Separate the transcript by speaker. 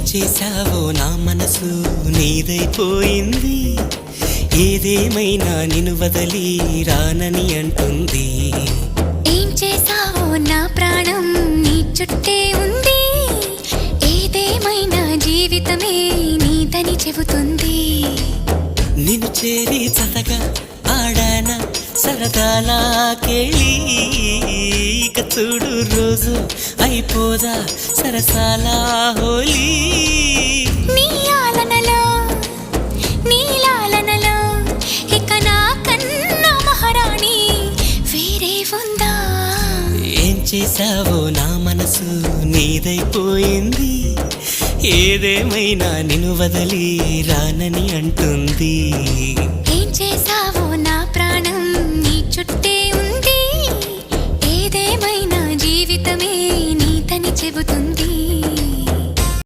Speaker 1: చేశావో నా మనసు నీదైపోయింది. ఏదేమైనా నిన్ను వదలి రానని అంటుంది.
Speaker 2: ఏం చేశావో నా ప్రాణం నీ చుట్టే ఉంది. ఏదేమైనా జీవితమే నీదని చెబుతుంది.
Speaker 1: నిన్ను చేరి చతగా ఆడాన సరదాలా కేళి. ఇక చూడు రోజు అయిపోదా సరసాల హోలీ.
Speaker 2: నీ ఆలనలో నీ లాలనలో ఇక నా కన్నా మహారాణి వేరే ఉందా?
Speaker 1: ఏం చేశావో నా మనసు నీదైపోయింది. ఏదేమైనా నిన్ను వదలి రానని అంటుంది.
Speaker 2: ఏం చేశావో నా ప్రాణం నీ చుట్టే ఉంది. ఏదేమైనా జీవితమే నీదని చెబుతుంది.